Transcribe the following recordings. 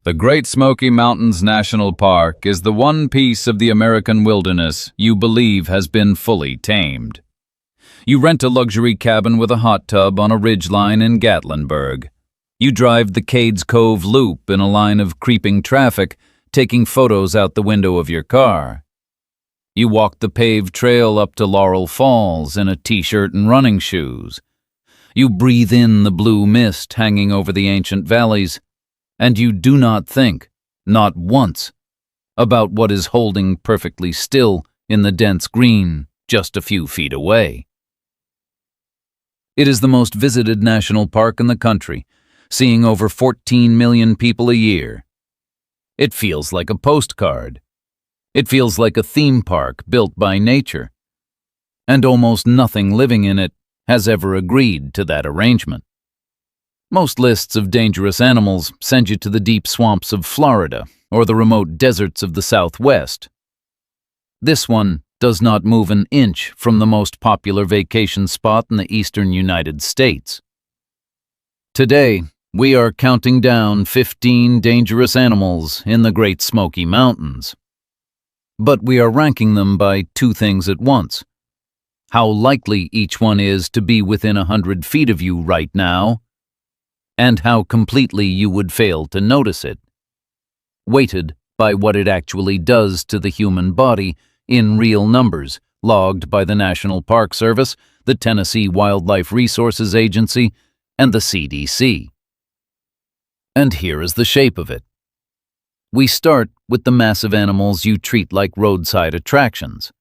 The Great Smoky Mountains National Park is the one piece of the American wilderness you believe has been fully tamed. You rent a luxury cabin with a hot tub on a ridgeline in Gatlinburg. You drive the Cades Cove Loop in a line of creeping traffic, taking photos out the window of your car. You walk the paved trail up to Laurel Falls in a t-shirt and running shoes. You breathe in the blue mist hanging over the ancient valleys, and you do not think, not once, about what is holding perfectly still in the dense green just a few feet away. It is the most visited national park in the country, seeing over 14 million people a year. It feels like a postcard. It feels like a theme park built by nature. And almost nothing living in it has ever agreed to that arrangement. Most lists of dangerous animals send you to the deep swamps of Florida or the remote deserts of the Southwest. This one does not move an inch from the most popular vacation spot in the eastern United States. Today, we are counting down 15 dangerous animals in the Great Smoky Mountains. But we are ranking them by two things at once: how likely each one is to be within 100 feet of you right now, and how completely you would fail to notice it, weighted by what it actually does to the human body in real numbers logged by the National Park Service, the Tennessee Wildlife Resources Agency, and the CDC. And here is the shape of it. We start with the massive animals you treat like roadside attractions.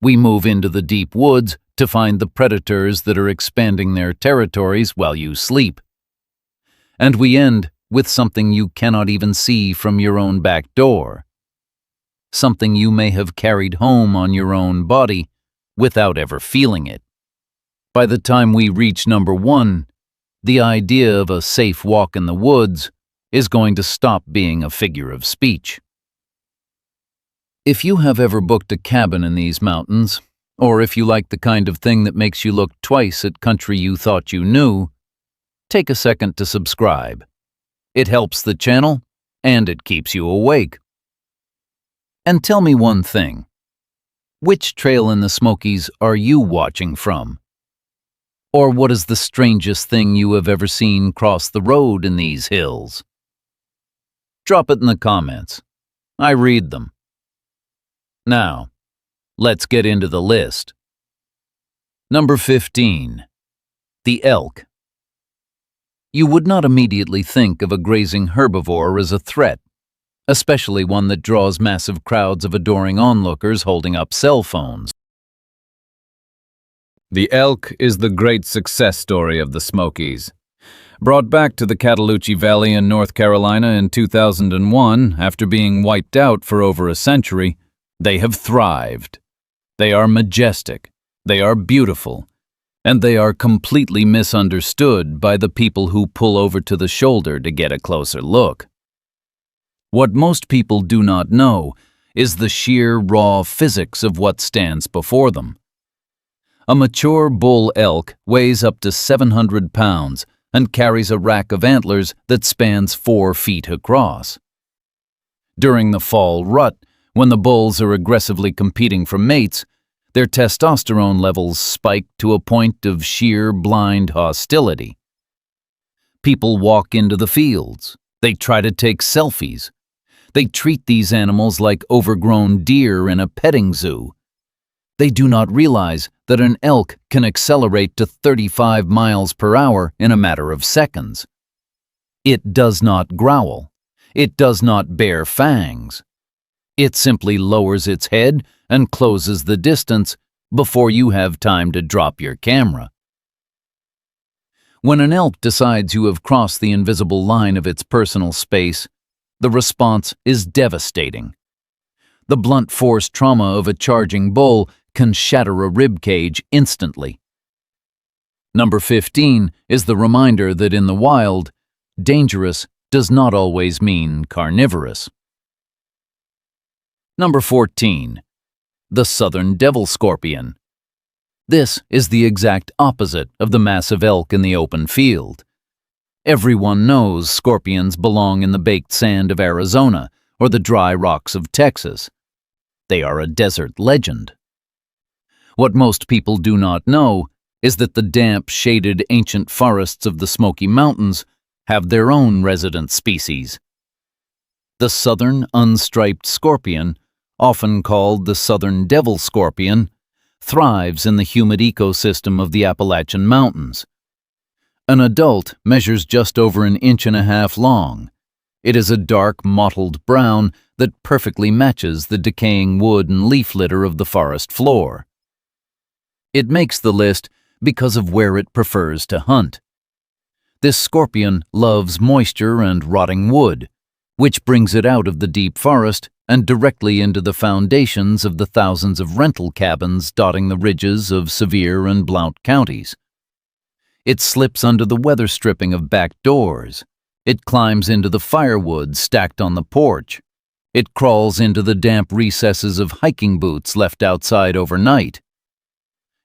We move into the deep woods to find the predators that are expanding their territories while you sleep. And we end with something you cannot even see from your own back door. Something you may have carried home on your own body without ever feeling it. By the time we reach number 1, the idea of a safe walk in the woods is going to stop being a figure of speech. If you have ever booked a cabin in these mountains, or if you like the kind of thing that makes you look twice at country you thought you knew, take a second to subscribe. It helps the channel, and it keeps you awake. And tell me one thing. Which trail in the Smokies are you watching from? Or what is the strangest thing you have ever seen cross the road in these hills? Drop it in the comments. I read them. Now, let's get into the list. Number 15. The elk. You would not immediately think of a grazing herbivore as a threat, especially one that draws massive crowds of adoring onlookers holding up cell phones. The elk is the great success story of the Smokies. Brought back to the Cataloochee Valley in North Carolina in 2001 after being wiped out for over a century, they have thrived. They are majestic, they are beautiful, and they are completely misunderstood by the people who pull over to the shoulder to get a closer look. What most people do not know is the sheer raw physics of what stands before them. A mature bull elk weighs up to 700 pounds and carries a rack of antlers that spans 4 feet across. During the fall rut, when the bulls are aggressively competing for mates, their testosterone levels spike to a point of sheer blind hostility. People walk into the fields. They try to take selfies. They treat these animals like overgrown deer in a petting zoo. They do not realize that an elk can accelerate to 35 miles per hour in a matter of seconds. It does not growl. It does not bare fangs. It simply lowers its head and closes the distance before you have time to drop your camera. When an elk decides you have crossed the invisible line of its personal space, the response is devastating. The blunt force trauma of a charging bull can shatter a rib cage instantly. Number 15 is the reminder that in the wild, dangerous does not always mean carnivorous. Number 14. The southern devil scorpion. This is the exact opposite of the massive elk in the open field. Everyone knows scorpions belong in the baked sand of Arizona or the dry rocks of Texas. They are a desert legend. What most people do not know is that the damp, shaded ancient forests of the Smoky Mountains have their own resident species. The southern unstriped scorpion, often called the southern devil scorpion, thrives in the humid ecosystem of the Appalachian Mountains. An adult measures just over 1.5 inches long. It is a dark, mottled brown that perfectly matches the decaying wood and leaf litter of the forest floor. It makes the list because of where it prefers to hunt. This scorpion loves moisture and rotting wood, which brings it out of the deep forest and directly into the foundations of the thousands of rental cabins dotting the ridges of Sevier and Blount counties. It slips under the weather stripping of back doors. It climbs into the firewood stacked on the porch. It crawls into the damp recesses of hiking boots left outside overnight.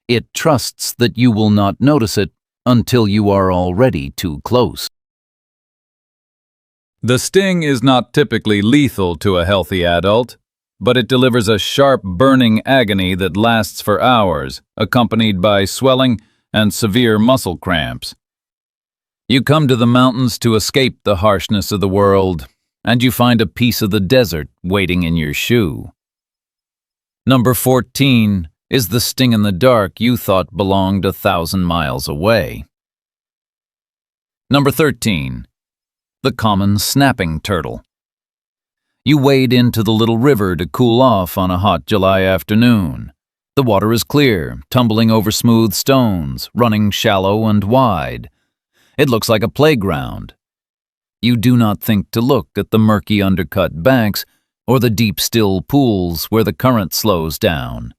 It trusts that you will not notice it until you are already too close. The sting is not typically lethal to a healthy adult, but it delivers a sharp, burning agony that lasts for hours, accompanied by swelling and severe muscle cramps. You come to the mountains to escape the harshness of the world, and you find a piece of the desert waiting in your shoe. Number 14 is the sting in the dark you thought belonged 1,000 miles away. Number 13. The common snapping turtle. You wade into the little river to cool off on a hot July afternoon. The water is clear, tumbling over smooth stones, running shallow and wide. It looks like a playground. You do not think to look at the murky undercut banks or the deep still pools where the current slows down.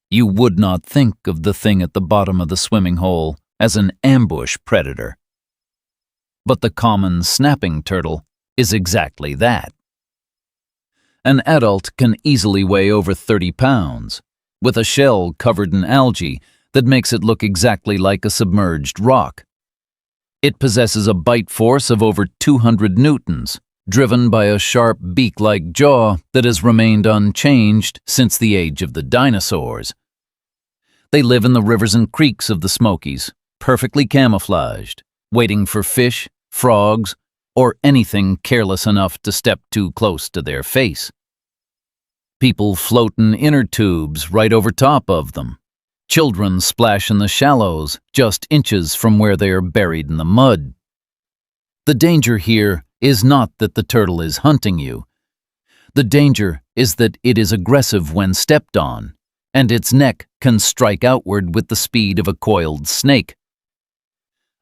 You would not think of the thing at the bottom of the swimming hole as an ambush predator. But the common snapping turtle is exactly that. An adult can easily weigh over 30 pounds, with a shell covered in algae that makes it look exactly like a submerged rock. It possesses a bite force of over 200 newtons, driven by a sharp beak-like jaw that has remained unchanged since the age of the dinosaurs. They live in the rivers and creeks of the Smokies, perfectly camouflaged, waiting for fish, frogs, or anything careless enough to step too close to their face. People float in inner tubes right over top of them. Children splash in the shallows just inches from where they are buried in the mud. The danger here is not that the turtle is hunting you. The danger is that it is aggressive when stepped on, and its neck can strike outward with the speed of a coiled snake.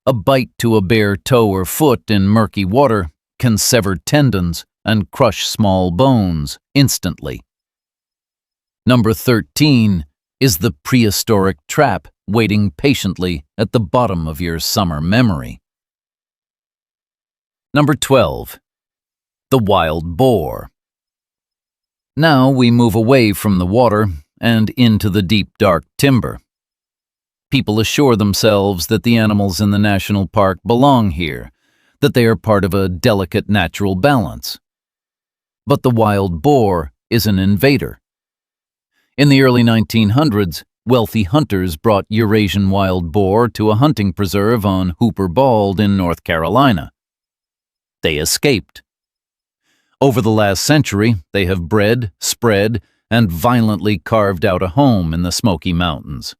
A bite to a bare toe or foot in murky water can sever tendons and crush small bones instantly. Number 13 is the prehistoric trap waiting patiently at the bottom of your summer memory. Number 12. The wild boar. Now we move away from the water and into the deep, dark timber. People assure themselves that the animals in the national park belong here, that they are part of a delicate natural balance. But the wild boar is an invader. In the early 1900s, wealthy hunters brought Eurasian wild boar to a hunting preserve on Hooper Bald in North Carolina. They escaped. Over the last century, they have bred, spread, and violently carved out a home in the Smoky Mountains.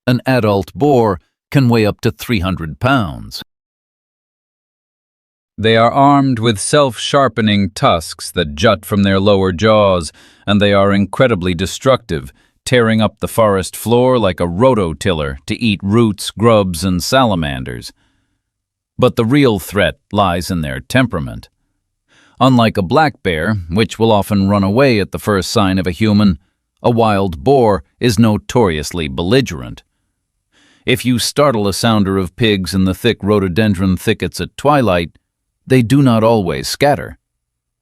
An adult boar can weigh up to 300 pounds. They are armed with self-sharpening tusks that jut from their lower jaws, and they are incredibly destructive, tearing up the forest floor like a rototiller to eat roots, grubs, and salamanders. But the real threat lies in their temperament. Unlike a black bear, which will often run away at the first sign of a human, a wild boar is notoriously belligerent. If you startle a sounder of pigs in the thick rhododendron thickets at twilight, they do not always scatter.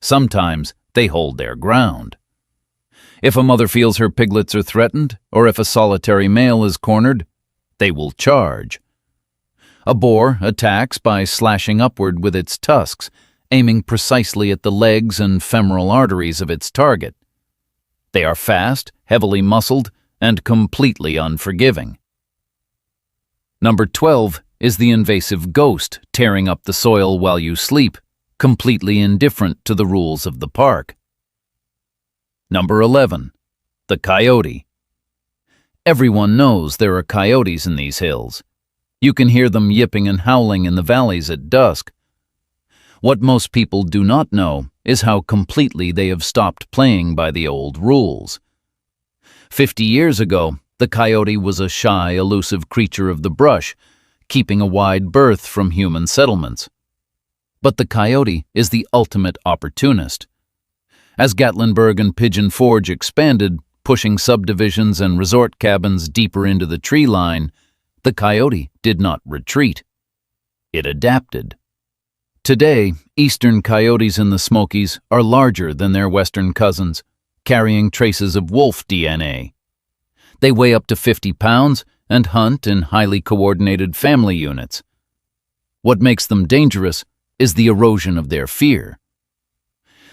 Sometimes they hold their ground. If a mother feels her piglets are threatened, or if a solitary male is cornered, they will charge. A boar attacks by slashing upward with its tusks, aiming precisely at the legs and femoral arteries of its target. They are fast, heavily muscled, and completely unforgiving. Number 12 is the invasive ghost tearing up the soil while you sleep, completely indifferent to the rules of the park. Number 11, the coyote. Everyone knows there are coyotes in these hills. You can hear them yipping and howling in the valleys at dusk. What most people do not know is how completely they have stopped playing by the old rules. 50 years ago, the coyote was a shy, elusive creature of the brush, keeping a wide berth from human settlements. But the coyote is the ultimate opportunist. As Gatlinburg and Pigeon Forge expanded, pushing subdivisions and resort cabins deeper into the tree line, the coyote did not retreat. It adapted. Today, eastern coyotes in the Smokies are larger than their western cousins, carrying traces of wolf DNA. They weigh up to 50 pounds and hunt in highly coordinated family units. What makes them dangerous is the erosion of their fear.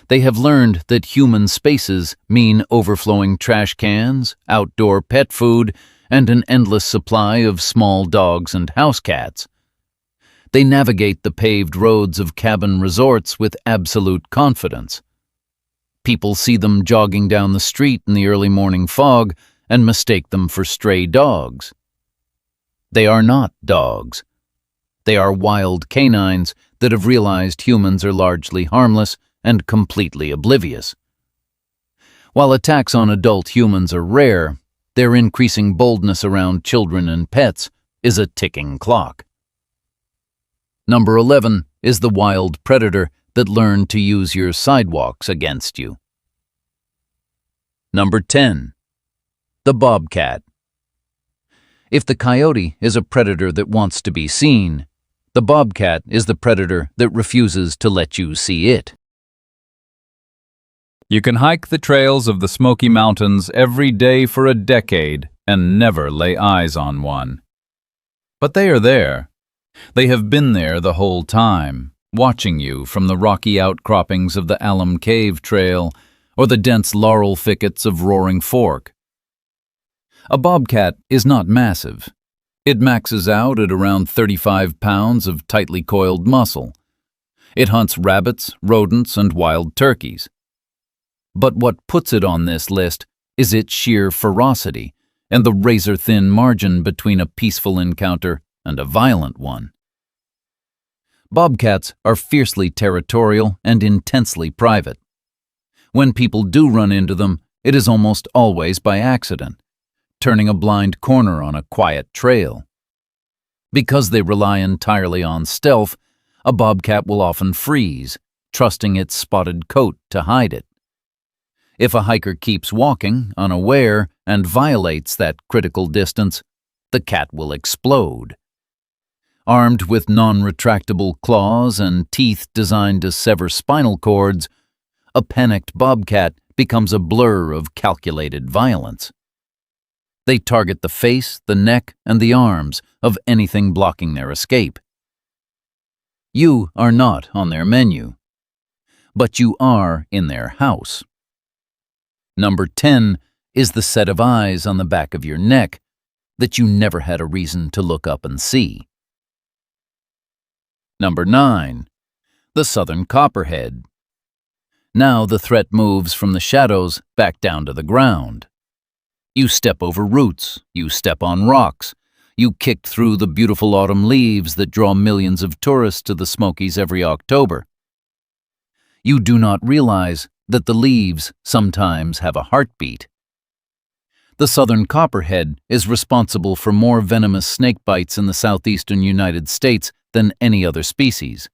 They have learned that human spaces mean overflowing trash cans, outdoor pet food, and an endless supply of small dogs and house cats. They navigate the paved roads of cabin resorts with absolute confidence. People see them jogging down the street in the early morning fog and mistake them for stray dogs. They are not dogs. They are wild canines that have realized humans are largely harmless and completely oblivious. While attacks on adult humans are rare, their increasing boldness around children and pets is a ticking clock. Number 11 is the wild predator that learned to use your sidewalks against you. Number 10. The bobcat. If the coyote is a predator that wants to be seen, the bobcat is the predator that refuses to let you see it. You can hike the trails of the Smoky Mountains every day for a decade and never lay eyes on one. But they are there. They have been there the whole time, watching you from the rocky outcroppings of the Alum Cave Trail or the dense laurel thickets of Roaring Fork. A bobcat is not massive. It maxes out at around 35 pounds of tightly coiled muscle. It hunts rabbits, rodents, and wild turkeys. But what puts it on this list is its sheer ferocity and the razor-thin margin between a peaceful encounter and a violent one. Bobcats are fiercely territorial and intensely private. When people do run into them, it is almost always by accident, turning a blind corner on a quiet trail. Because they rely entirely on stealth, a bobcat will often freeze, trusting its spotted coat to hide it. If a hiker keeps walking, unaware, and violates that critical distance, the cat will explode. Armed with non-retractable claws and teeth designed to sever spinal cords, a panicked bobcat becomes a blur of calculated violence. They target the face, the neck, and the arms of anything blocking their escape. You are not on their menu, but you are in their house. Number 10 is the set of eyes on the back of your neck that you never had a reason to look up and see. Number 9. The southern copperhead. Now the threat moves from the shadows back down to the ground. You step over roots, you step on rocks, you kick through the beautiful autumn leaves that draw millions of tourists to the Smokies every October. You do not realize that the leaves sometimes have a heartbeat. The southern copperhead is responsible for more venomous snake bites in the southeastern United States than any other species.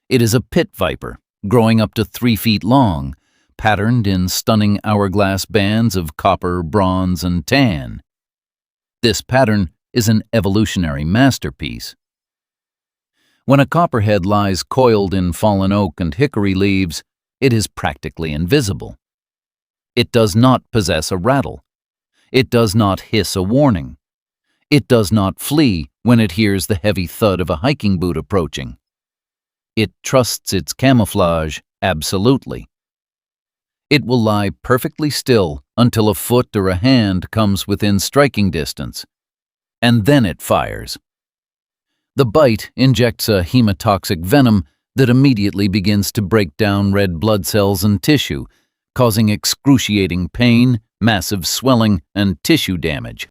It is a pit viper, growing up to 3 feet long, patterned in stunning hourglass bands of copper, bronze, and tan. This pattern is an evolutionary masterpiece. When a copperhead lies coiled in fallen oak and hickory leaves, it is practically invisible. It does not possess a rattle. It does not hiss a warning. It does not flee when it hears the heavy thud of a hiking boot approaching. It trusts its camouflage absolutely. It will lie perfectly still until a foot or a hand comes within striking distance, and then it fires. The bite injects a hemotoxic venom that immediately begins to break down red blood cells and tissue, causing excruciating pain, massive swelling, and tissue damage.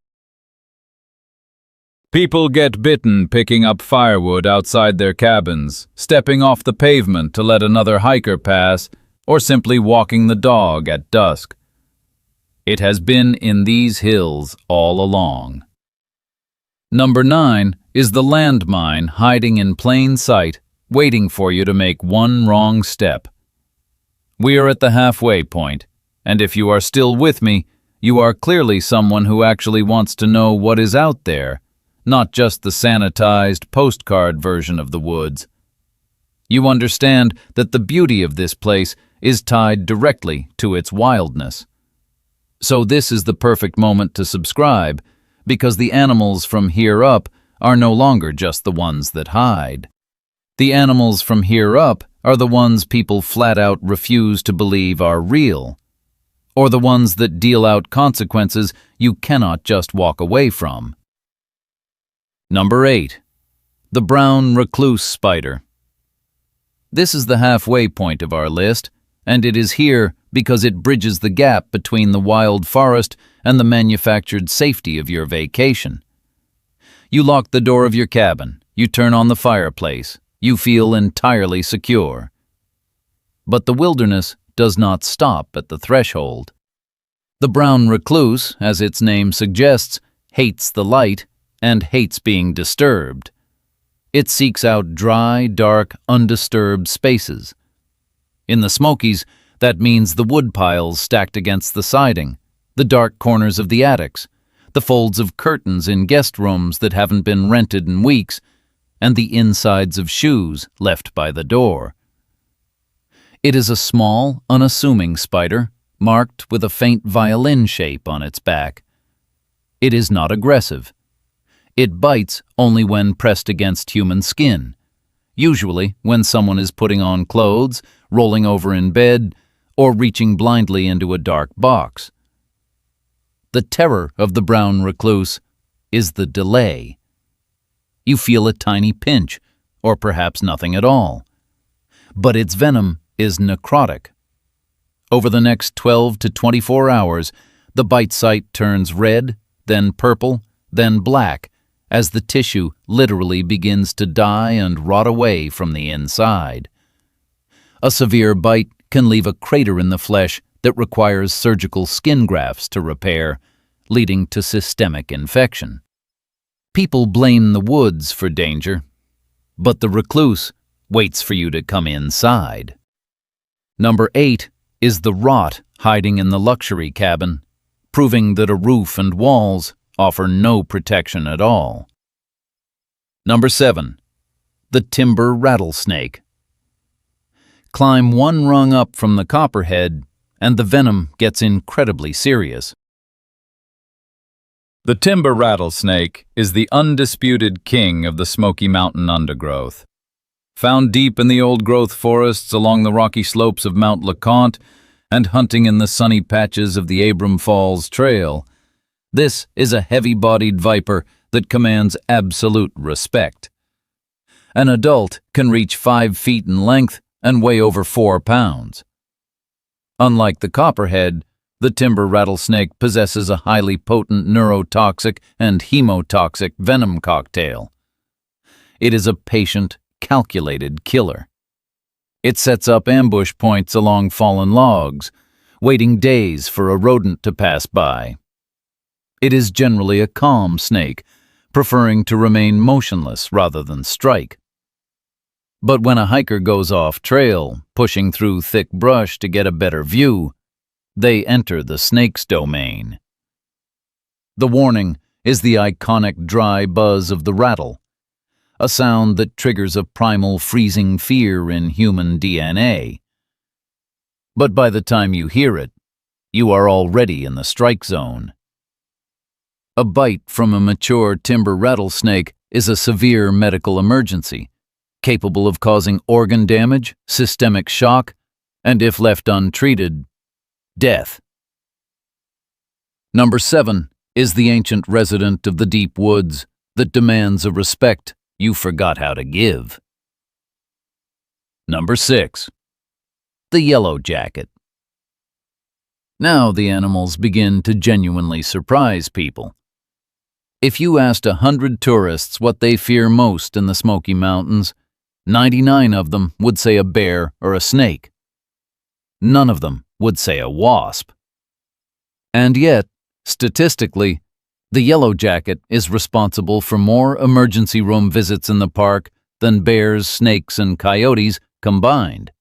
People get bitten picking up firewood outside their cabins, stepping off the pavement to let another hiker pass, or simply walking the dog at dusk. It has been in these hills all along. Number 9 is the landmine hiding in plain sight, waiting for you to make one wrong step. We are at the halfway point, and if you are still with me, you are clearly someone who actually wants to know what is out there, not just the sanitized postcard version of the woods. You understand that the beauty of this place is tied directly to its wildness. So this is the perfect moment to subscribe, because the animals from here up are no longer just the ones that hide. The animals from here up are the ones people flat out refuse to believe are real, or the ones that deal out consequences you cannot just walk away from. Number 8. The brown recluse spider. This is the halfway point of our list, and it is here because it bridges the gap between the wild forest and the manufactured safety of your vacation. You lock the door of your cabin, you turn on the fireplace, you feel entirely secure. But the wilderness does not stop at the threshold. The brown recluse, as its name suggests, hates the light and hates being disturbed. It seeks out dry, dark, undisturbed spaces. In the Smokies, that means the wood piles stacked against the siding, the dark corners of the attics, the folds of curtains in guest rooms that haven't been rented in weeks, and the insides of shoes left by the door. It is a small, unassuming spider, marked with a faint violin shape on its back. It is not aggressive. It bites only when pressed against human skin, usually when someone is putting on clothes, rolling over in bed, or reaching blindly into a dark box. The terror of the brown recluse is the delay. You feel a tiny pinch, or perhaps nothing at all. But its venom is necrotic. Over the next 12 to 24 hours, the bite site turns red, then purple, then black, as the tissue literally begins to die and rot away from the inside. A severe bite can leave a crater in the flesh that requires surgical skin grafts to repair, leading to systemic infection. People blame the woods for danger, but the recluse waits for you to come inside. Number 8 is the rot hiding in the luxury cabin, proving that a roof and walls offer no protection at all. Number 7. The timber rattlesnake. Climb one rung up from the copperhead, and the venom gets incredibly serious. The timber rattlesnake is the undisputed king of the Smoky Mountain undergrowth. Found deep in the old-growth forests along the rocky slopes of Mount LeConte and hunting in the sunny patches of the Abram Falls Trail, this is a heavy-bodied viper that commands absolute respect. An adult can reach 5 feet in length and weigh over 4 pounds. Unlike the copperhead, the timber rattlesnake possesses a highly potent neurotoxic and hemotoxic venom cocktail. It is a patient, calculated killer. It sets up ambush points along fallen logs, waiting days for a rodent to pass by. It is generally a calm snake, preferring to remain motionless rather than strike. But when a hiker goes off trail, pushing through thick brush to get a better view, they enter the snake's domain. The warning is the iconic dry buzz of the rattle, a sound that triggers a primal freezing fear in human DNA. But by the time you hear it, you are already in the strike zone. A bite from a mature timber rattlesnake is a severe medical emergency, capable of causing organ damage, systemic shock, and if left untreated, death. Number 7 is the ancient resident of the deep woods that demands a respect you forgot how to give. Number 6. The yellow jacket. Now the animals begin to genuinely surprise people. If you asked 100 tourists what they fear most in the Smoky Mountains, 99 of them would say a bear or a snake. None of them would say a wasp. And yet, statistically, the yellow jacket is responsible for more emergency room visits in the park than bears, snakes, and coyotes combined.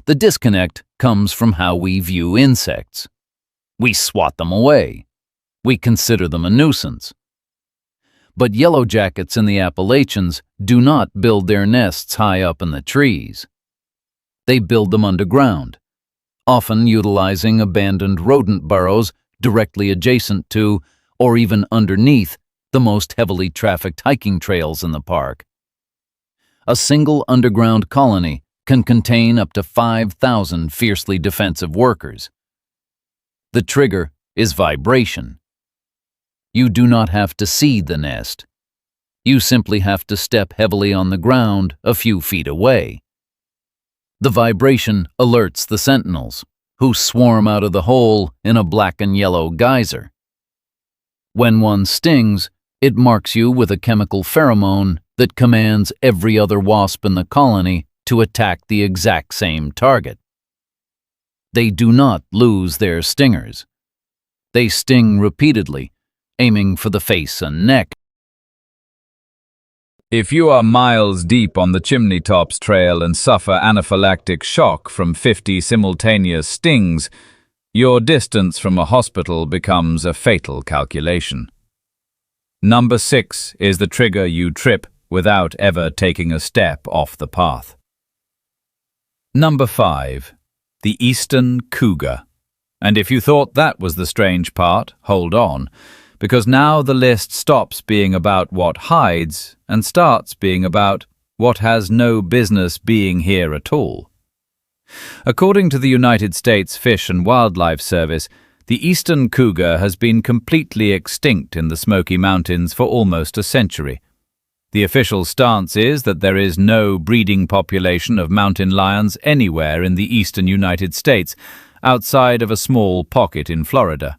The disconnect comes from how we view insects. We swat them away. We consider them a nuisance. But yellow jackets in the Appalachians do not build their nests high up in the trees. They build them underground, often utilizing abandoned rodent burrows directly adjacent to, or even underneath, the most heavily trafficked hiking trails in the park. A single underground colony can contain up to 5,000 fiercely defensive workers. The trigger is vibration. You do not have to seed the nest. You simply have to step heavily on the ground a few feet away. The vibration alerts the sentinels, who swarm out of the hole in a black and yellow geyser. When one stings, it marks you with a chemical pheromone that commands every other wasp in the colony to attack the exact same target. They do not lose their stingers. They sting repeatedly, aiming for the face and neck. If you are miles deep on the chimney tops trail and suffer anaphylactic shock from 50 simultaneous stings, your distance from a hospital becomes a fatal calculation. Number 6 is the trigger you trip without ever taking a step off the path. Number 5. The eastern cougar. And if you thought that was the strange part, hold on, because now the list stops being about what hides and starts being about what has no business being here at all. According to the United States Fish and Wildlife Service, the eastern cougar has been completely extinct in the Smoky Mountains for almost a century. The official stance is that there is no breeding population of mountain lions anywhere in the eastern United States, outside of a small pocket in Florida.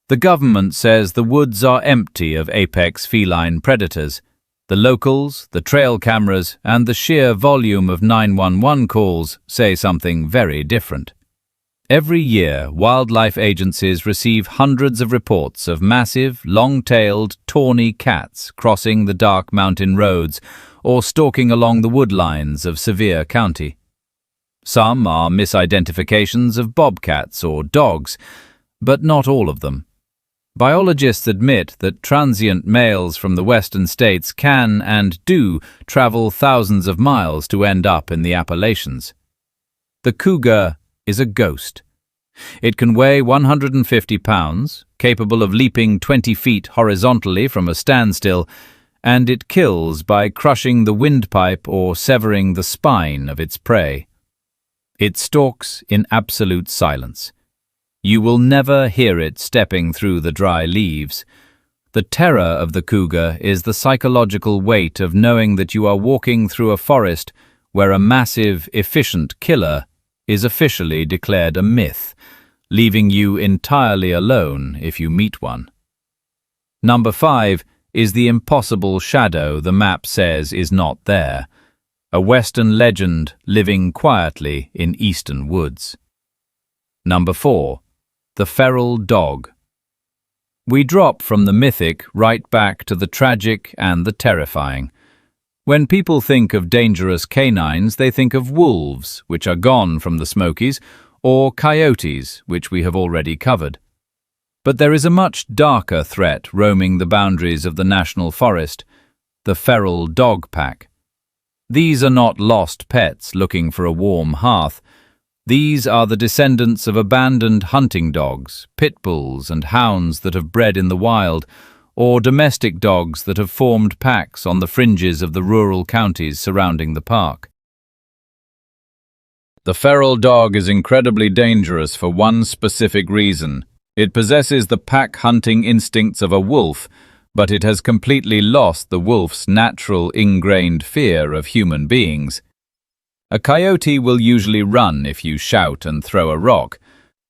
The government says the woods are empty of apex feline predators. The locals, the trail cameras, and the sheer volume of 911 calls say something very different. Every year, wildlife agencies receive hundreds of reports of massive, long-tailed, tawny cats crossing the dark mountain roads or stalking along the woodlines of Sevier County. Some are misidentifications of bobcats or dogs, but not all of them. Biologists admit that transient males from the western states can and do travel thousands of miles to end up in the Appalachians. The cougar is a ghost. It can weigh 150 pounds, capable of leaping 20 feet horizontally from a standstill, and it kills by crushing the windpipe or severing the spine of its prey. It stalks in absolute silence. You will never hear it stepping through the dry leaves. The terror of the cougar is the psychological weight of knowing that you are walking through a forest where a massive, efficient killer is officially declared a myth, leaving you entirely alone if you meet one. Number 5 is the impossible shadow the map says is not there, a western legend living quietly in eastern woods. Number 4. The feral dog. We drop from the mythic right back to the tragic and the terrifying. When people think of dangerous canines, they think of wolves, which are gone from the Smokies, or coyotes, which we have already covered. But there is a much darker threat roaming the boundaries of the national forest, the feral dog pack. These are not lost pets looking for a warm hearth. These are the descendants of abandoned hunting dogs, pit bulls and hounds that have bred in the wild, or domestic dogs that have formed packs on the fringes of the rural counties surrounding the park. The feral dog is incredibly dangerous for one specific reason. It possesses the pack-hunting instincts of a wolf, but it has completely lost the wolf's natural ingrained fear of human beings. A coyote will usually run if you shout and throw a rock.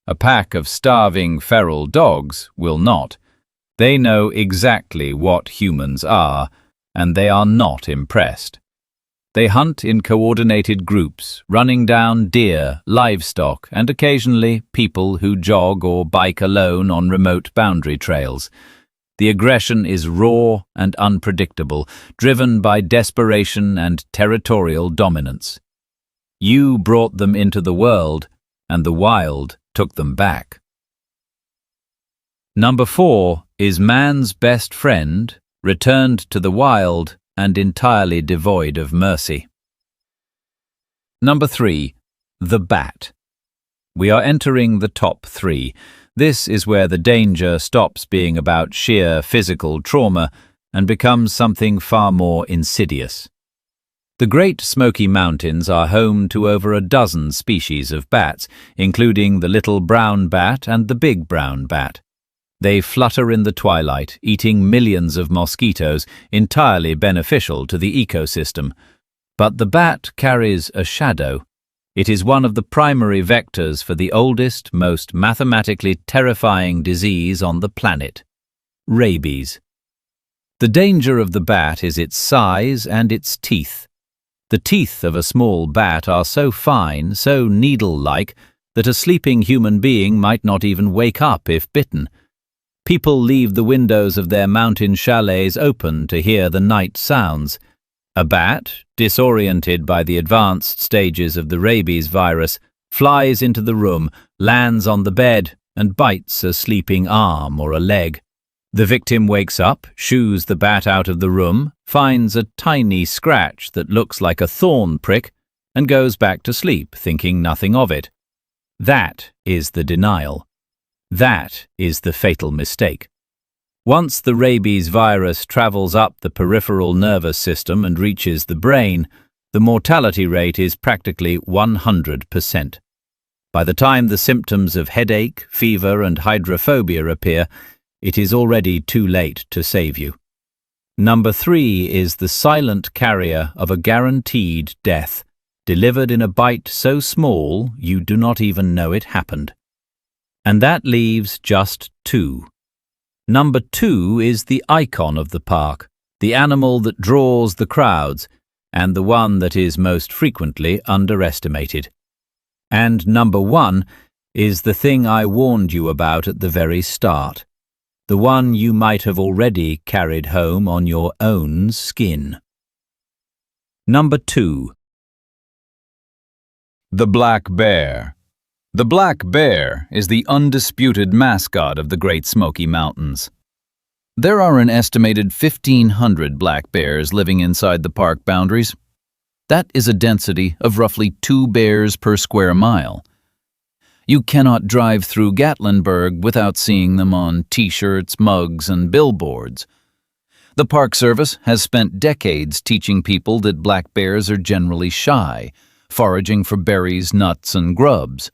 A pack of starving feral dogs will not. They know exactly what humans are, and they are not impressed. They hunt in coordinated groups, running down deer, livestock, and occasionally people who jog or bike alone on remote boundary trails. The aggression is raw and unpredictable, driven by desperation and territorial dominance. You brought them into the world, and the wild took them back. Number 4 is man's best friend, returned to the wild and entirely devoid of mercy. Number 3, the bat. We are entering the top 3. This is where the danger stops being about sheer physical trauma and becomes something far more insidious. The Great Smoky Mountains are home to over a dozen species of bats, including the little brown bat and the big brown bat. They flutter in the twilight, eating millions of mosquitoes, entirely beneficial to the ecosystem. But the bat carries a shadow. It is one of the primary vectors for the oldest, most mathematically terrifying disease on the planet: rabies. The danger of the bat is its size and its teeth. The teeth of a small bat are so fine, so needle-like, that a sleeping human being might not even wake up if bitten. People leave the windows of their mountain chalets open to hear the night sounds. A bat, disoriented by the advanced stages of the rabies virus, flies into the room, lands on the bed, and bites a sleeping arm or a leg. The victim wakes up, shoos the bat out of the room, finds a tiny scratch that looks like a thorn prick, and goes back to sleep, thinking nothing of it. That is the denial. That is the fatal mistake. Once the rabies virus travels up the peripheral nervous system and reaches the brain, the mortality rate is practically 100%. By the time the symptoms of headache, fever, and hydrophobia appear, it is already too late to save you. Number 3 is the silent carrier of a guaranteed death, delivered in a bite so small you do not even know it happened. And that leaves just 2. Number 2 is the icon of the park, the animal that draws the crowds, and the one that is most frequently underestimated. And number 1 is the thing I warned you about at the very start, the one you might have already carried home on your own skin. Number 2. The black bear. The black bear is the undisputed mascot of the Great Smoky Mountains. There are an estimated 1,500 black bears living inside the park boundaries. That is a density of roughly 2 bears per square mile. You cannot drive through Gatlinburg without seeing them on T-shirts, mugs, and billboards. The Park Service has spent decades teaching people that black bears are generally shy, foraging for berries, nuts, and grubs.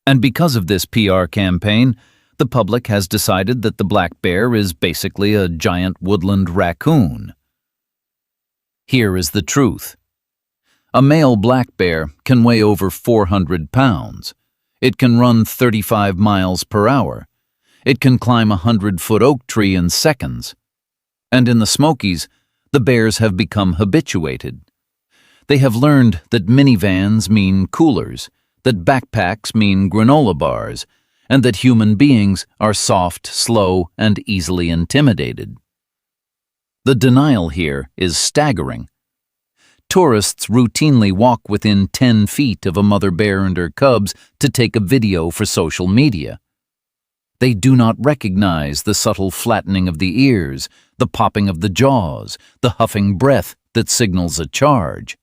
And because of this PR campaign, the public has decided that the black bear is basically a giant woodland raccoon. Here is the truth. A male black bear can weigh over 400 pounds. It can run 35 miles per hour. It can climb a 100-foot oak tree in seconds. And in the Smokies, the bears have become habituated. They have learned that minivans mean coolers, that backpacks mean granola bars, and that human beings are soft, slow, and easily intimidated. The denial here is staggering. Tourists routinely walk within 10 feet of a mother bear and her cubs to take a video for social media. They do not recognize the subtle flattening of the ears, the popping of the jaws, the huffing breath that signals a charge.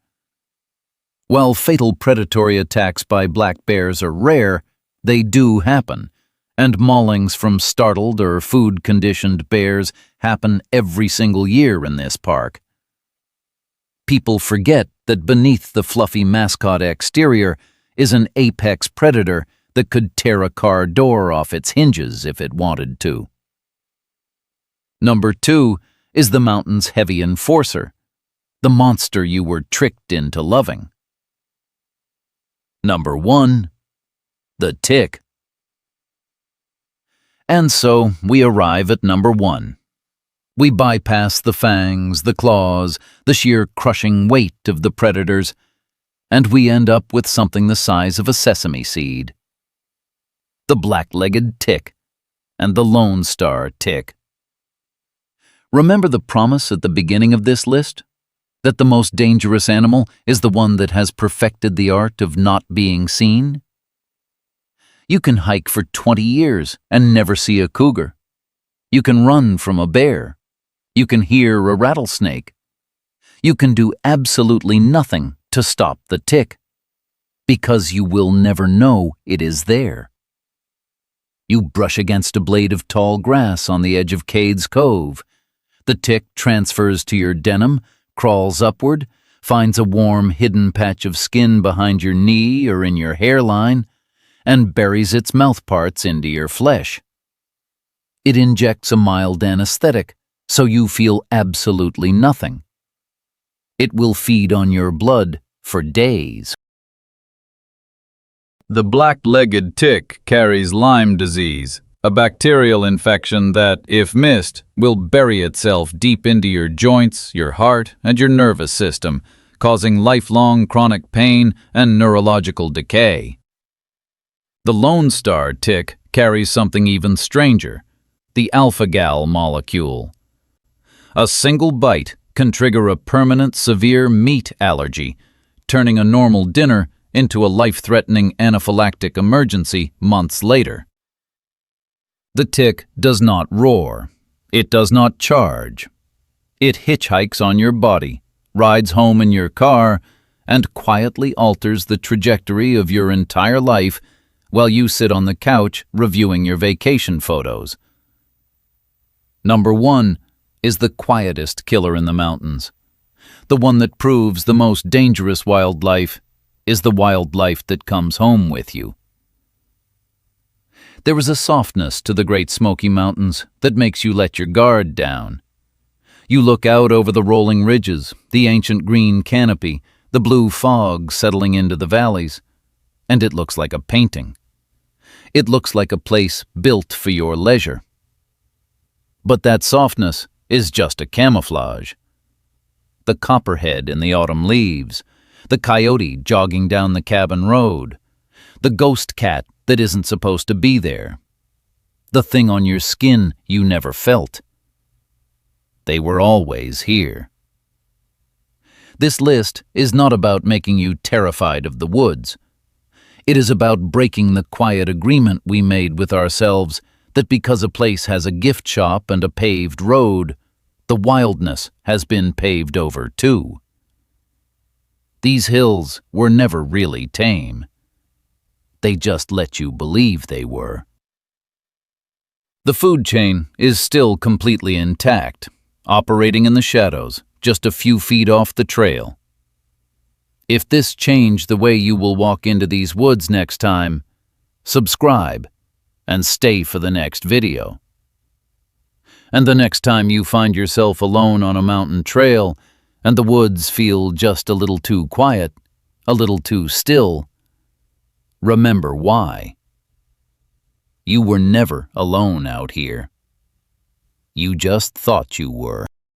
While fatal predatory attacks by black bears are rare, they do happen, and maulings from startled or food-conditioned bears happen every single year in this park. People forget that beneath the fluffy mascot exterior is an apex predator that could tear a car door off its hinges if it wanted to. Number 2 is the mountain's heavy enforcer, the monster you were tricked into loving. Number 1, the tick. And so we arrive at number 1. We bypass the fangs, the claws, the sheer crushing weight of the predators, and we end up with something the size of a sesame seed. The black-legged tick and the Lone Star tick. Remember the promise at the beginning of this list? That the most dangerous animal is the one that has perfected the art of not being seen? You can hike for 20 years and never see a cougar. You can run from a bear. You can hear a rattlesnake. You can do absolutely nothing to stop the tick, because you will never know it is there. You brush against a blade of tall grass on the edge of Cade's Cove. The tick transfers to your denim, crawls upward, finds a warm, hidden patch of skin behind your knee or in your hairline, and buries its mouthparts into your flesh. It injects a mild anesthetic, so you feel absolutely nothing. It will feed on your blood for days. The black-legged tick carries Lyme disease, a bacterial infection that, if missed, will bury itself deep into your joints, your heart, and your nervous system, causing lifelong chronic pain and neurological decay. The Lone Star tick carries something even stranger, the alpha-gal molecule. A single bite can trigger a permanent severe meat allergy, turning a normal dinner into a life-threatening anaphylactic emergency months later. The tick does not roar. It does not charge. It hitchhikes on your body, rides home in your car, and quietly alters the trajectory of your entire life while you sit on the couch reviewing your vacation photos. Number 1 is the quietest killer in the mountains. The one that proves the most dangerous wildlife is the wildlife that comes home with you. There is a softness to the Great Smoky Mountains that makes you let your guard down. You look out over the rolling ridges, the ancient green canopy, the blue fog settling into the valleys, and it looks like a painting. It looks like a place built for your leisure. But that softness is just a camouflage. The copperhead in the autumn leaves, the coyote jogging down the cabin road, the ghost cat that isn't supposed to be there, the thing on your skin you never felt. They were always here. This list is not about making you terrified of the woods. It is about breaking the quiet agreement we made with ourselves that because a place has a gift shop and a paved road, the wildness has been paved over too. These hills were never really tame. They just let you believe they were. The food chain is still completely intact, operating in the shadows, just a few feet off the trail. If this changed the way you will walk into these woods next time, subscribe and stay for the next video. And the next time you find yourself alone on a mountain trail and the woods feel just a little too quiet, a little too still, remember why. You were never alone out here. You just thought you were.